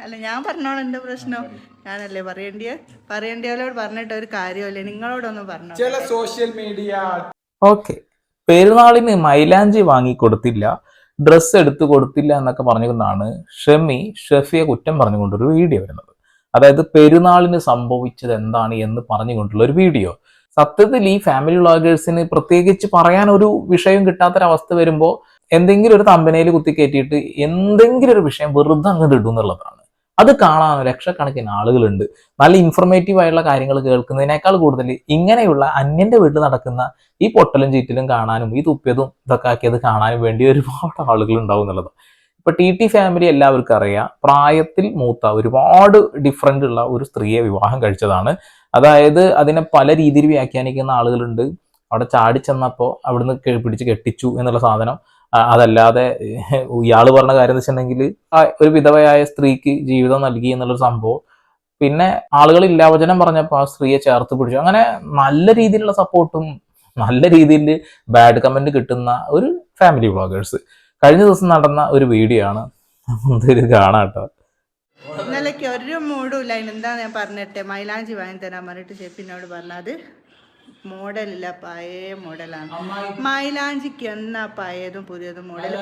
അല്ല ഞാൻ പറഞ്ഞോളാം എന്റെ പ്രശ്നം. ഞാനല്ലേ പറയേണ്ടിയോട് പറഞ്ഞിട്ട് ഒരു കാര്യമല്ലേ, നിങ്ങളോടൊന്നും പറഞ്ഞു. ചില സോഷ്യൽ മീഡിയ ഓക്കെ, പെരുന്നാളിന് മൈലാഞ്ചി വാങ്ങി കൊടുത്തില്ല, ഡ്രസ്സ് എടുത്തു കൊടുത്തില്ല എന്നൊക്കെ പറഞ്ഞുകൊണ്ടാണ് ഷെഫിയെ കുറ്റം പറഞ്ഞുകൊണ്ടൊരു വീഡിയോ വരുന്നത്. അതായത് പെരുന്നാളിന് സംഭവിച്ചത് എന്താണ് എന്ന് പറഞ്ഞുകൊണ്ടുള്ള ഒരു വീഡിയോ. സത്യത്തിൽ ഈ ഫാമിലി വ്ളോഗേഴ്സിന് പ്രത്യേകിച്ച് പറയാൻ ഒരു വിഷയം കിട്ടാത്തൊരവസ്ഥ വരുമ്പോൾ എന്തെങ്കിലും ഒരു തമ്പനയിൽ കുത്തിക്കയറ്റിയിട്ട് എന്തെങ്കിലും ഒരു വിഷയം വെറുതെ അങ്ങോട്ട് ഇടും എന്നുള്ളതാണ്. അത് കാണാൻ ലക്ഷക്കണക്കിന് ആളുകളുണ്ട്. നല്ല ഇൻഫർമേറ്റീവ് ആയിട്ടുള്ള കാര്യങ്ങൾ കേൾക്കുന്നതിനേക്കാൾ കൂടുതൽ ഇങ്ങനെയുള്ള അന്യന്റെ വീട്ടിൽ നടക്കുന്ന ഈ പൊട്ടലും ചീറ്റലും കാണാനും ഈ തുപ്പിയതും ഇതൊക്കെ ആക്കിയത് കാണാനും വേണ്ടി ഒരുപാട് ആളുകൾ ഉണ്ടാവും എന്നുള്ളത്. ഇപ്പൊ ടി ഫാമിലി എല്ലാവർക്കും അറിയാം, പ്രായത്തിൽ മൂത്ത ഒരുപാട് ഡിഫറൻ്റ് ഉള്ള ഒരു സ്ത്രീയെ വിവാഹം കഴിച്ചതാണ്. അതായത് അതിനെ പല രീതിയിൽ വ്യാഖ്യാനിക്കുന്ന ആളുകളുണ്ട്. അവിടെ ചാടിച്ചെന്നപ്പോൾ അവിടുന്ന് പിടിച്ച് കെട്ടിച്ചു എന്നുള്ള സാധനം, അതല്ലാതെ ഇയാൾ പറഞ്ഞ കാര്യം എന്ന് വെച്ചിട്ടുണ്ടെങ്കിൽ ഒരു വിധവയായ സ്ത്രീക്ക് ജീവിതം നൽകി എന്നുള്ളൊരു സംഭവം. പിന്നെ ആളുകൾ ഇല്ലാവചനം പറഞ്ഞപ്പോൾ ആ സ്ത്രീയെ ചേർത്ത് പിടിച്ചു. അങ്ങനെ നല്ല രീതിയിലുള്ള സപ്പോർട്ടും നല്ല രീതിയിൽ ബാഡ് കമന്റ് കിട്ടുന്ന ഒരു ഫാമിലി വ്ളോഗേഴ്സ്. കഴിഞ്ഞ ദിവസം നടന്ന ഒരു വീഡിയോ ആണ്, ഇത് കാണാട്ടോ. ഇന്നലേക്ക് ഒരു മൂടുമില്ല. എന്താ ഞാൻ പറഞ്ഞിട്ട് മൈലാഞ്ചി വാങ്ങി തരാൻ പറഞ്ഞിട്ട് ഷെഫിനോട് പറഞ്ഞത് മോഡലില്ല, പഴയ മോഡലാണ്. മൈലാഞ്ചിക്ക് എന്നാ പഴയതും പുതിയതും മോഡൽ.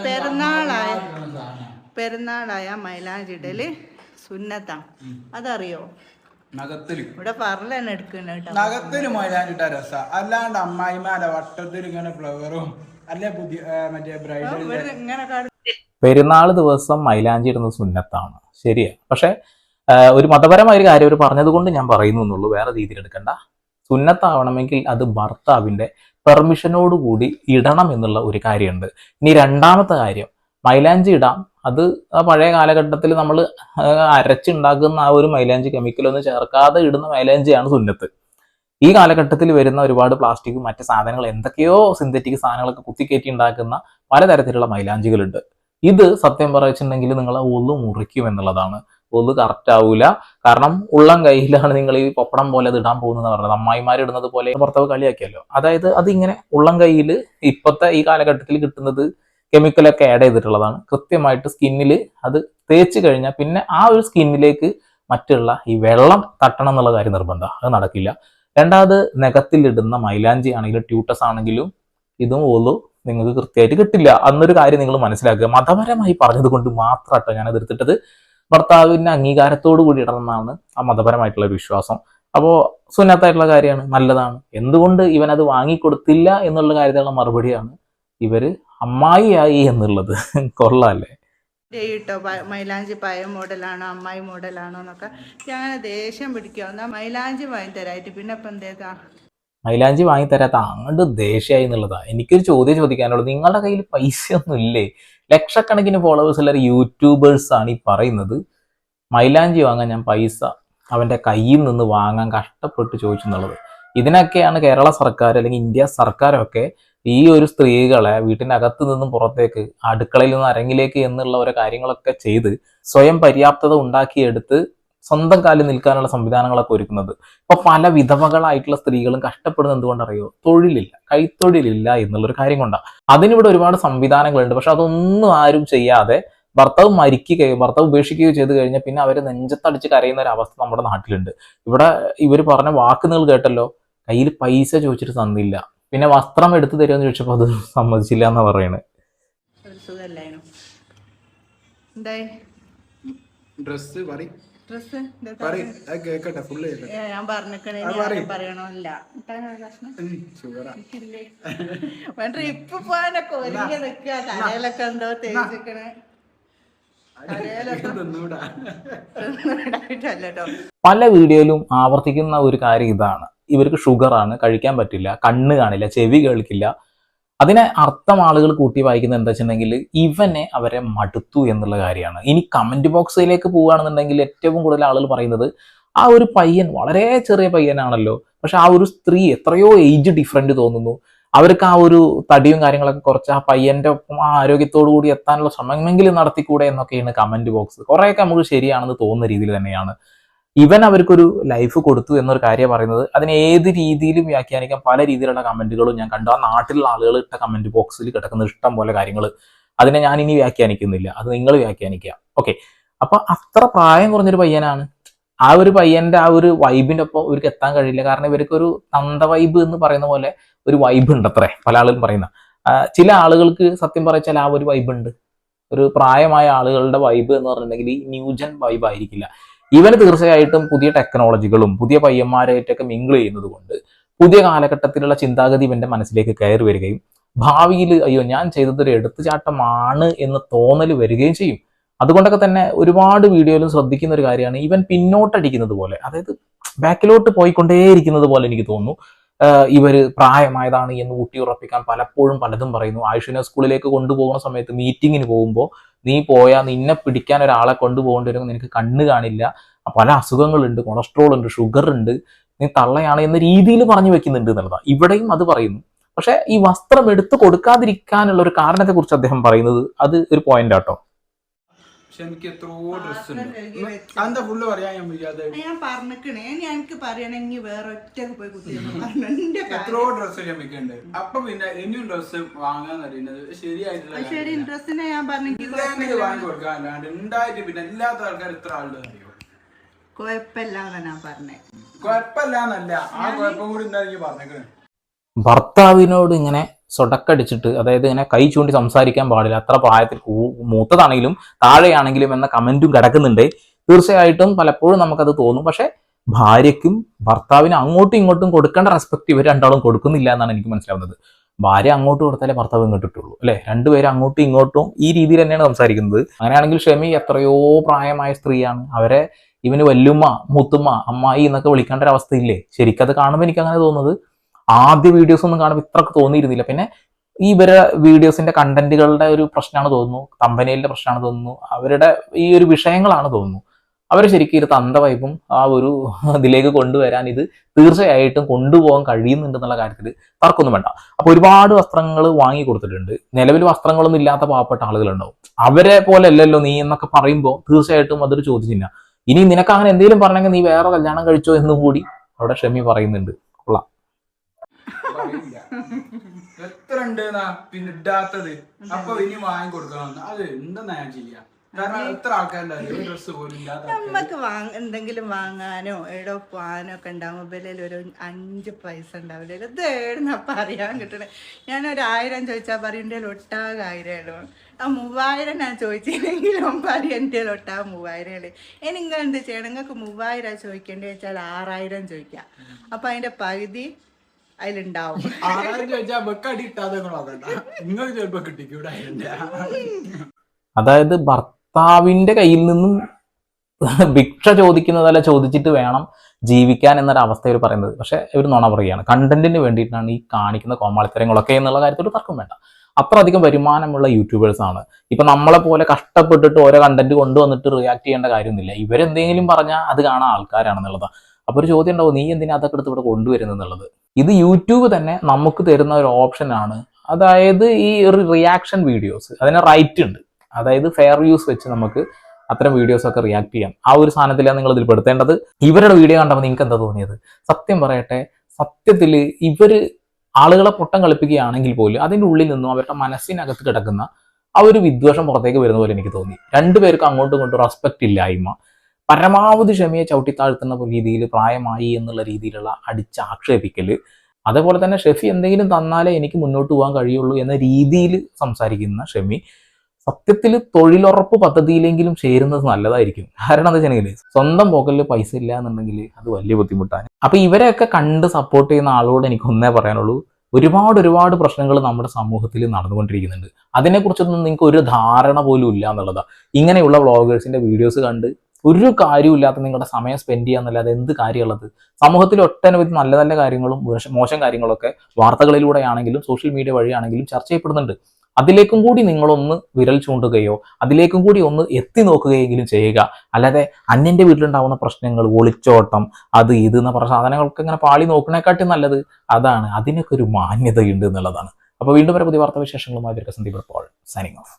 പെരുന്നാളായ മൈലാഞ്ചി ഇടല് സുന്നത്താ, അതറിയോ? ഇവിടെ പറഞ്ഞ എടുക്കുന്ന നഖത്തിന് മൈലാഞ്ചിട്ട രസ, അല്ലാണ്ട് അമ്മായിമാരെ വട്ടത്തിൽ ഇങ്ങനെ ഫ്ലവറും അല്ലെ പുതിയ മറ്റേ ബ്രൈഡൽ. പെരുന്നാൾ ദിവസം മൈലാഞ്ചി ഇടുന്നത് സുന്നത്താണ്, ശരിയാ. പക്ഷെ ഒരു മതപരമായ ഒരു കാര്യം അവർ പറഞ്ഞത് കൊണ്ട് ഞാൻ പറയുന്നു എന്നുള്ളൂ, വേറെ രീതിയിൽ എടുക്കണ്ട. സുന്നത്താവണമെങ്കിൽ അത് ഭർത്താവിന്റെ പെർമിഷനോടുകൂടി ഇടണം എന്നുള്ള ഒരു കാര്യമുണ്ട്. ഇനി രണ്ടാമത്തെ കാര്യം, മൈലാഞ്ചി ഇടാം, അത് ആ പഴയ കാലഘട്ടത്തിൽ നമ്മൾ അരച്ചുണ്ടാക്കുന്ന ആ ഒരു മൈലാഞ്ചി കെമിക്കലൊന്നും ചേർക്കാതെ ഇടുന്ന മൈലാഞ്ചിയാണ് സുന്നത്ത്. ഈ കാലഘട്ടത്തിൽ വരുന്ന ഒരുപാട് പ്ലാസ്റ്റിക്കും മറ്റ് സാധനങ്ങൾ, എന്തൊക്കെയോ സിന്തറ്റിക് സാധനങ്ങളൊക്കെ കുത്തിക്കയറ്റി ഉണ്ടാക്കുന്ന പലതരത്തിലുള്ള മൈലാഞ്ചികളുണ്ട്. ഇത് സത്യം പറയുന്നുണ്ടെങ്കിൽ നിങ്ങളെ ഒന്നു മുറിക്കും എന്നുള്ളതാണ്. ഒന്നു കറക്റ്റ് ആവൂല. കാരണം ഉള്ളം കയ്യിലാണ് നിങ്ങൾ ഈ പപ്പടം പോലെ അത് ഇടാൻ പോകുന്നത് പറഞ്ഞത്. അമ്മായിമാർ ഇടുന്നത് പോലെ ഭർത്താവ് കളിയാക്കിയല്ലോ. അതായത് അതിങ്ങനെ ഉള്ളം കയ്യിൽ ഇപ്പോഴത്തെ ഈ കാലഘട്ടത്തിൽ കിട്ടുന്നത് കെമിക്കലൊക്കെ ആഡ് ചെയ്തിട്ടുള്ളതാണ്. കൃത്യമായിട്ട് സ്കിന്നിൽ അത് തേച്ച് കഴിഞ്ഞാൽ പിന്നെ ആ ഒരു സ്കിന്നിലേക്ക് മറ്റുള്ള ഈ വെള്ളം തട്ടണം എന്നുള്ള കാര്യം നിർബന്ധം, അത് നടക്കില്ല. രണ്ടാമത്, നഖത്തിലിടുന്ന മൈലാഞ്ചി ആണെങ്കിലും ട്യൂട്ടസ് ആണെങ്കിലും ഇതും ഒന്നു നിങ്ങൾക്ക് കൃത്യമായിട്ട് കിട്ടില്ല. അന്നൊരു കാര്യം നിങ്ങൾ മനസ്സിലാക്കുക. മതപരമായി പറഞ്ഞത് കൊണ്ട് മാത്രമാട്ടോ ഞാനത് എടുത്തിട്ടത്. ഭർത്താവിന്റെ അംഗീകാരത്തോടു കൂടി ഇടണമെന്നാണ് ആ മതപരമായിട്ടുള്ള ഒരു വിശ്വാസം. അപ്പോൾ സുന്നത്തായിട്ടുള്ള കാര്യമാണ്, നല്ലതാണ്. എന്തുകൊണ്ട് ഇവനത് വാങ്ങിക്കൊടുത്തില്ല എന്നുള്ള കാര്യത്തിലുള്ള മറുപടിയാണ് ഇവര് അമ്മായിയായി എന്നുള്ളത്. കൊള്ളാല്ലേ കേട്ടോ? മൈലാഞ്ചി പഴയ മോഡലാണോ അമ്മായി മോഡലാണോ എന്നൊക്കെ ഞാൻ ദേഷ്യം പിടിക്കുക. എന്നാ മൈലാഞ്ചി വാങ്ങി തരായിട്ട് പിന്നെ ഇപ്പം എന്തേതാ മൈലാഞ്ചി വാങ്ങി തരാത്ത അങ്ങോട്ട് ദേഷ്യായി എന്നുള്ളതാ. എനിക്കൊരു ചോദ്യം ചോദിക്കാനുള്ളത്, നിങ്ങളുടെ കയ്യിൽ പൈസ ഒന്നും ഇല്ലേ? ലക്ഷക്കണക്കിന് ഫോളോവേഴ്സ് ഉള്ള യൂട്യൂബേഴ്സ് ആണ് ഈ പറയുന്നത് മൈലാഞ്ചി വാങ്ങാൻ ഞാൻ പൈസ അവന്റെ കയ്യിൽ നിന്ന് വാങ്ങാൻ കഷ്ടപ്പെട്ട് ചോദിച്ചു എന്നുള്ളത്. ഇതിനൊക്കെയാണ് കേരള സർക്കാർ അല്ലെങ്കിൽ ഇന്ത്യ സർക്കാരൊക്കെ ഈ ഒരു സ്ത്രീകളെ വീട്ടിനകത്ത് നിന്നും പുറത്തേക്ക്, അടുക്കളയിൽ നിന്ന് അരങ്ങിലേക്ക് എന്നുള്ള ഓരോ കാര്യങ്ങളൊക്കെ ചെയ്ത് സ്വയം പര്യാപ്തത ഉണ്ടാക്കിയെടുത്ത് സ്വന്തം കാലിൽ നിൽക്കാനുള്ള സംവിധാനങ്ങളൊക്കെ ഒരുക്കുന്നത്. ഇപ്പൊ പല വിധവകളായിട്ടുള്ള സ്ത്രീകളും കഷ്ടപ്പെടുന്നത് എന്തുകൊണ്ടറിയോ? തൊഴിലില്ല, കൈത്തൊഴിലില്ല എന്നുള്ളൊരു കാര്യം കൊണ്ടാണ്. അതിനിവിടെ ഒരുപാട് സംവിധാനങ്ങളുണ്ട്. പക്ഷെ അതൊന്നും ആരും ചെയ്യാതെ ഭർത്താവ് മരിക്കുകയോ ഭർത്താവ് ഉപേക്ഷിക്കുകയോ ചെയ്ത് കഴിഞ്ഞാൽ പിന്നെ അവര് നെഞ്ചത്തടിച്ച് കരയുന്ന ഒരു അവസ്ഥ നമ്മുടെ നാട്ടിലുണ്ട്. ഇവിടെ ഇവർ പറഞ്ഞ വാക്ക് നിങ്ങൾ കേട്ടല്ലോ, കയ്യിൽ പൈസ ചോദിച്ചിട്ട് തന്നില്ല, പിന്നെ വസ്ത്രം എടുത്തു തരുമെന്ന് ചോദിച്ചപ്പോൾ അത് സമ്മതിച്ചില്ല എന്നാ പറയണേ. ഡ്രസ് ഞാൻ പറഞ്ഞിക്കണേ പറയണല്ല ട്രിപ്പ് പോകാനൊക്കെ ഒരുങ്ങി നിൽക്കുക. തലയിലൊക്കെ എന്തോ തേച്ചിക്കണേ. പല വീഡിയോയിലും ആവർത്തിക്കുന്ന ഒരു കാര്യം ഇതാണ്, ഇവർക്ക് ഷുഗറാണ്, കഴിക്കാൻ പറ്റില്ല, കണ്ണ് കാണില്ല, ചെവി കേൾക്കില്ല. അതിനെ അർത്ഥം ആളുകൾ കൂട്ടി വായിക്കുന്നത് എന്താ വെച്ചിട്ടുണ്ടെങ്കിൽ ഇവനെ അവരെ മടുത്തു എന്നുള്ള കാര്യമാണ്. ഇനി കമന്റ് ബോക്സിലേക്ക് പോവുകയാണെന്നുണ്ടെങ്കിൽ ഏറ്റവും കൂടുതൽ ആളുകൾ പറയുന്നത് ആ ഒരു പയ്യൻ വളരെ ചെറിയ പയ്യനാണല്ലോ, പക്ഷെ ആ ഒരു സ്ത്രീ എത്രയോ ഏജ് ഡിഫറൻറ്റ് തോന്നുന്നു. അവർക്ക് ആ ഒരു തടിയും കാര്യങ്ങളൊക്കെ കുറച്ച് ആ പയ്യന്റെ ഒപ്പം ആ ആരോഗ്യത്തോടു കൂടി എത്താനുള്ള ശ്രമമെങ്കിലും നടത്തിക്കൂടെ എന്നൊക്കെയാണ് കമന്റ് ബോക്സ്. കുറേയൊക്കെ നമുക്ക് ശരിയാണെന്ന് തോന്നുന്ന രീതിയിൽ തന്നെയാണ്. ഇവൻ അവർക്കൊരു ലൈഫ് കൊടുത്തു എന്നൊരു കാര്യം പറയുന്നത്. അതിനെ ഏത് രീതിയിലും വ്യാഖ്യാനിക്കാൻ പല രീതിയിലുള്ള കമന്റുകളും ഞാൻ കണ്ടു. ആ നാട്ടിലുള്ള ആളുകൾ ഇട്ട കമന്റ് ബോക്സിൽ കിടക്കുന്ന ഇഷ്ടം പോലെ കാര്യങ്ങൾ, അതിനെ ഞാൻ ഇനി വ്യാഖ്യാനിക്കുന്നില്ല, അത് നിങ്ങൾ വ്യാഖ്യാനിക്കുക. ഓക്കെ, അപ്പൊ അത്ര പ്രായം കുറഞ്ഞൊരു പയ്യനാണ്. ആ ഒരു പയ്യന്റെ ആ ഒരു വൈബിന്റെ ഒപ്പം ഇവർക്ക് എത്താൻ കഴിയില്ല. കാരണം ഇവർക്ക് ഒരു തന്ത വൈബ് എന്ന് പറയുന്ന പോലെ ഒരു വൈബ് ഉണ്ട് അത്രേ, പല ആളുകളും പറയുന്ന. ചില ആളുകൾക്ക് സത്യം പറച്ചാൽ ആ ഒരു വൈബ് ഉണ്ട്. ഒരു പ്രായമായ ആളുകളുടെ വൈബ് എന്ന് പറഞ്ഞിട്ടുണ്ടെങ്കിൽ ഈ ന്യൂജൻ വൈബ് ആയിരിക്കില്ല. ഇവന് തീർച്ചയായിട്ടും പുതിയ ടെക്നോളജികളും പുതിയ പയ്യന്മാരായിട്ടൊക്കെ മിങ്കിൾ ചെയ്യുന്നത് കൊണ്ട് പുതിയ കാലഘട്ടത്തിലുള്ള ചിന്താഗതി ഇവന്റെ മനസ്സിലേക്ക് കയറി വരികയും ഭാവിയിൽ അയ്യോ ഞാൻ ചെയ്തതൊരു എടുത്തുചാട്ടമാണ് എന്ന് തോന്നൽ വരികയും ചെയ്യും. അതുകൊണ്ടൊക്കെ തന്നെ ഒരുപാട് വീഡിയോയിലും ശ്രദ്ധിക്കുന്ന ഒരു കാര്യമാണ് ഇവൻ പിന്നോട്ടടിക്കുന്നത് പോലെ, അതായത് ബാക്കിലോട്ട് പോയിക്കൊണ്ടേയിരിക്കുന്നത് പോലെ എനിക്ക് തോന്നുന്നു. ഇവര് പ്രായമായതാണ് എന്ന് ഊട്ടിയുറപ്പിക്കാൻ പലപ്പോഴും പലതും പറയുന്നു. ആയുഷിനെ സ്കൂളിലേക്ക് കൊണ്ടുപോകുന്ന സമയത്ത് മീറ്റിങ്ങിന് പോകുമ്പോൾ നീ പോയാൽ നിന്നെ പിടിക്കാൻ ഒരാളെ കൊണ്ടുപോകേണ്ടി വരും, നിനക്ക് കണ്ണ് കാണില്ല, പല അസുഖങ്ങളുണ്ട്, കൊളസ്ട്രോൾ ഉണ്ട്, ഷുഗർ ഉണ്ട്, നീ തള്ളയാണ് എന്ന രീതിയിൽ പറഞ്ഞു വെക്കുന്നുണ്ട് എന്നുള്ളതാണ്. ഇവിടെയും അത് പറയുന്നു. പക്ഷെ ഈ വസ്ത്രം എടുത്തു കൊടുക്കാതിരിക്കാനുള്ള ഒരു കാരണത്തെ കുറിച്ച് അദ്ദേഹം പറയുന്നത് അത് ഒരു പോയിന്റ് ആട്ടോ. എനിക്ക് എത്രയോ ഡ്രസ് ഉണ്ട് ഫുള്ള് പറയാൻ ഞാൻ പറഞ്ഞേ, എനിക്ക് പറയണെങ്കിൽ വേറെ ഒറ്റക്ക് പോയി എത്രയോ ഡ്രസ് ക്ഷമിക്കുന്നുണ്ട്. അപ്പൊ പിന്നെ ഇനിയും ഡ്രസ് വാങ്ങാൻ അറിയുന്നത് ശരിയായിട്ടുള്ള ശരി. ഡ്രസ്സിനെ ഞാൻ പറഞ്ഞെങ്കിൽ വാങ്ങി കൊടുക്കാൻ അല്ലാണ്ട് ഉണ്ടായിട്ട് പിന്നെ എല്ലാത്ത ആൾക്കാർ എത്ര ആളുടെ അറിയോ? കുഴപ്പമില്ലാതെ ഞാൻ പറഞ്ഞേ. കുഴപ്പമില്ലാന്നല്ല, ആ കുഴപ്പം കൂടി എന്താ പറഞ്ഞേക്കണേ. ഭർത്താവിനോട് ഇങ്ങനെ സൊടക്കടിച്ചിട്ട്, അതായത് ഇങ്ങനെ കൈ ചൂണ്ടി സംസാരിക്കാൻ പാടില്ല, അത്ര പ്രായത്തിൽ മൂത്തതാണെങ്കിലും താഴെയാണെങ്കിലും എന്ന കമന്റും കിടക്കുന്നുണ്ട്. തീർച്ചയായിട്ടും പലപ്പോഴും നമുക്കത് തോന്നും. പക്ഷെ ഭാര്യയ്ക്കും ഭർത്താവിന് അങ്ങോട്ടും ഇങ്ങോട്ടും കൊടുക്കേണ്ട റെസ്പെക്ട് ഇവർ രണ്ടാളും കൊടുക്കുന്നില്ല എന്നാണ് എനിക്ക് മനസ്സിലാവുന്നത്. ഭാര്യ അങ്ങോട്ട് കൊടുത്താലേ ഭർത്താവ് ഇങ്ങോട്ടിട്ടുള്ളൂ അല്ലെ? രണ്ടുപേരും അങ്ങോട്ടും ഇങ്ങോട്ടും ഈ രീതിയിൽ തന്നെയാണ് സംസാരിക്കുന്നത്. അങ്ങനെയാണെങ്കിൽ ഷെമി എത്രയോ പ്രായമായ സ്ത്രീയാണ്. അവരെ ഇവന് വല്യുമ്മ, മൂത്തുമ്മ, അമ്മായി എന്നൊക്കെ വിളിക്കേണ്ട ഒരു അവസ്ഥയില്ലേ? ശരിക്കത് കാണുമ്പോൾ എനിക്ക് അങ്ങനെ തോന്നുന്നത്. ആദ്യ വീഡിയോസ് ഒന്നും കാണുമ്പോൾ ഇത്രക്ക് തോന്നിയിരുന്നില്ല. പിന്നെ ഈ ഇവരെ വീഡിയോസിന്റെ കണ്ടന്റുകളുടെ ഒരു പ്രശ്നമാണ് തോന്നുന്നു, തമ്പനയിലിന്റെ പ്രശ്നമാണ് തോന്നുന്നു, അവരുടെ ഈ ഒരു വിഷയങ്ങളാണ് തോന്നുന്നു. അവർ ശരിക്കും ഇത് തന്ത വൈബും ആ ഒരു ഇതിലേക്ക് കൊണ്ടുവരാൻ ഇത് തീർച്ചയായിട്ടും കൊണ്ടുപോകാൻ കഴിയുന്നുണ്ടെന്നുള്ള കാര്യത്തിൽ തർക്കമൊന്നും വേണ്ട. അപ്പൊ ഒരുപാട് വസ്ത്രങ്ങൾ വാങ്ങി കൊടുത്തിട്ടുണ്ട്. നിലവിൽ വസ്ത്രങ്ങളൊന്നും ഇല്ലാത്ത പാവപ്പെട്ട ആളുകളുണ്ടാവും. അവരെ പോലെ അല്ലല്ലോ നീ എന്നൊക്കെ പറയുമ്പോൾ തീർച്ചയായിട്ടും അതൊരു ചോദ്യചിഹ്ന. ഇനി നിനക്ക് അങ്ങനെ എന്തെങ്കിലും പറഞ്ഞെങ്കിൽ നീ വേറെ കല്യാണം കഴിച്ചോ എന്നും കൂടി അവിടെ ഷെമി പറയുന്നുണ്ട്. കൊള്ളാം. എത്ര ഉണ്ട് പിന്നെ ഇടാത്തത്, അപ്പൊ ഇനി വാങ്ങി കൊടുക്കണം. അത് എന്താ ഞാൻ ചെയ്യാ? കാരണം എത്ര ആൾക്കാരുണ്ടാവും ഡ്രസ്സ് പോലും ഇല്ലാത്ത. നമ്മക്ക് എന്തെങ്കിലും വാങ്ങാനോ എവിടെ പോകാനോ ഒക്കെ ഉണ്ടാകുമ്പോ വിലയിൽ ഒരു 5 പൈസ ഉണ്ടാവില്ല. ഇത് എവിടുന്ന പറയാൻ കിട്ടണേ. ഞാനൊരു 1000 ചോദിച്ചാൽ പറയും എൻ്റെ ഒട്ടാകെ 1000 ആ 3000 ഞാൻ ചോദിച്ചില്ലെങ്കിലും പറയും എൻ്റെ ഒട്ടാകെ 3000. എനിക്ക് എന്ത് ചെയ്യണം? നിങ്ങൾക്ക് 3000 ചോദിക്കേണ്ടത് വെച്ചാൽ 6000 ചോദിക്കാം. അപ്പൊ അതിന്റെ പകുതി അതിലുണ്ടാവും. 6000 ചോദിച്ചാൽ വെക്കടി ഇട്ടാതെ നിങ്ങൾ ചിലപ്പോ കിട്ടിക്കൂടെ? അതായത് ഭർത്താവിന്റെ കയ്യിൽ നിന്നും ഭിക്ഷ ചോദിക്കുന്നതല്ല, ചോദിച്ചിട്ട് വേണം ജീവിക്കാൻ എന്നൊരവസ്ഥ ഇവർ പറയുന്നത്. പക്ഷെ ഇവർ നുണ പറയുകയാണ്. കണ്ടന്റിന് വേണ്ടിയിട്ടാണ് ഈ കാണിക്കുന്ന കോമാളിത്തരങ്ങളൊക്കെ എന്നുള്ള കാര്യത്തിൽ തർക്കം വേണ്ട. അത്ര അധികം വരുമാനമുള്ള യൂട്യൂബേഴ്സ് ആണ്. ഇപ്പൊ നമ്മളെ പോലെ കഷ്ടപ്പെട്ടിട്ട് ഓരോ കണ്ടന്റ് കൊണ്ടുവന്നിട്ട് റിയാക്ട് ചെയ്യേണ്ട കാര്യമൊന്നുമില്ല. ഇവരെന്തെങ്കിലും പറഞ്ഞാൽ അത് കാണാൻ ആൾക്കാരാണെന്നുള്ളതാണ്. അപ്പൊ ഒരു ചോദ്യം ഉണ്ടാവും, നീ എന്തിനാ അതൊക്കെ എടുത്ത് ഇവിടെ കൊണ്ടുവരുന്നത് എന്നുള്ളത്. ഇത് യൂട്യൂബ് തന്നെ നമുക്ക് തരുന്ന ഒരു ഓപ്ഷനാണ്. അതായത് ഈ ഒരു റിയാക്ഷൻ വീഡിയോസ്, അതിന് റൈറ്റ് ഉണ്ട്. അതായത് ഫെയർ യൂസ് വെച്ച് നമുക്ക് അത്തരം വീഡിയോസ് ഒക്കെ റിയാക്ട് ചെയ്യാം. ആ ഒരു സാധനത്തിലാണ് നിങ്ങൾ ഇതിൽ പെടുത്തേണ്ടത്. ഇവരുടെ വീഡിയോ കണ്ടപ്പോൾ നിങ്ങൾക്ക് എന്താ തോന്നിയത്? സത്യം പറയട്ടെ, സത്യത്തിൽ ഇവര് ആളുകളെ പൊട്ടം കളിപ്പിക്കുകയാണെങ്കിൽ പോലും അതിൻ്റെ ഉള്ളിൽ നിന്നും അവരുടെ മനസ്സിനകത്ത് കിടക്കുന്ന ആ ഒരു വിദ്വേഷം പുറത്തേക്ക് വരുന്ന പോലെ എനിക്ക് തോന്നി. രണ്ടുപേർക്കും അങ്ങോട്ടും ഇങ്ങോട്ടും റെസ്പെക്റ്റ് ഇല്ലായ്മ, പരമാവധി ക്ഷമയെ ചവിട്ടിത്താഴ്ത്തുന്ന രീതിയിൽ പ്രായമായി എന്നുള്ള രീതിയിലുള്ള അടിച്ചാക്ഷേപിക്കൽ, അതേപോലെ തന്നെ ഷെഫി എന്തെങ്കിലും തന്നാലേ എനിക്ക് മുന്നോട്ട് പോകാൻ കഴിയുള്ളൂ എന്ന രീതിയിൽ സംസാരിക്കുന്ന ഷെമി സത്യത്തിൽ തൊഴിലുറപ്പ് പദ്ധതിയിലെങ്കിലും ചേരുന്നത് നല്ലതായിരിക്കും. കാരണം എന്താ വെച്ചിട്ടുണ്ടെങ്കിൽ സ്വന്തം പോക്കലിൽ പൈസ ഇല്ല എന്നുണ്ടെങ്കിൽ അത് വലിയ ബുദ്ധിമുട്ടാണ്. അപ്പൊ ഇവരെയൊക്കെ കണ്ട് സപ്പോർട്ട് ചെയ്യുന്ന ആളോട് എനിക്ക് ഒന്നേ പറയാനുള്ളൂ, ഒരുപാട് പ്രശ്നങ്ങൾ നമ്മുടെ സമൂഹത്തിൽ നടന്നുകൊണ്ടിരിക്കുന്നുണ്ട്. അതിനെക്കുറിച്ചൊന്നും നിങ്ങൾക്ക് ഒരു ധാരണ പോലും ഇല്ല എന്നുള്ളതാണ്. ഇങ്ങനെയുള്ള വ്ളോഗേഴ്സിന്റെ വീഡിയോസ് കണ്ട് ഒരു കാര്യമില്ലാത്ത നിങ്ങളുടെ സമയം സ്പെൻഡ് ചെയ്യാന്നല്ലാതെ എന്ത് കാര്യമുള്ളത്? സമൂഹത്തിൽ ഒട്ടനവധി നല്ല നല്ല കാര്യങ്ങളും മോശം കാര്യങ്ങളൊക്കെ വാർത്തകളിലൂടെയാണെങ്കിലും സോഷ്യൽ മീഡിയ വഴിയാണെങ്കിലും ചർച്ച ചെയ്യപ്പെടുന്നുണ്ട്. അതിലേക്കും കൂടി നിങ്ങളൊന്ന് വിരൽ ചൂണ്ടുകയോ അതിലേക്കും കൂടി ഒന്ന് എത്തി നോക്കുകയെങ്കിലും ചെയ്യുക. അല്ലാതെ അന്യന്റെ വീട്ടിലുണ്ടാവുന്ന പ്രശ്നങ്ങൾ, ഒളിച്ചോട്ടം, അത് ഇത് എന്ന പറഞ്ഞ സാധനങ്ങളൊക്കെ ഇങ്ങനെ പാളി നോക്കണേക്കാട്ടി നല്ലത് അതാണ്. അതിനൊക്കെ ഒരു മാന്യതയുണ്ട് എന്നുള്ളതാണ്. അപ്പോൾ വീണ്ടും വരെ പുതിയ വാർത്താ വിശേഷങ്ങളുമായി സന്ദീപ് പോൾ സൈനിങ് ഓഫ്.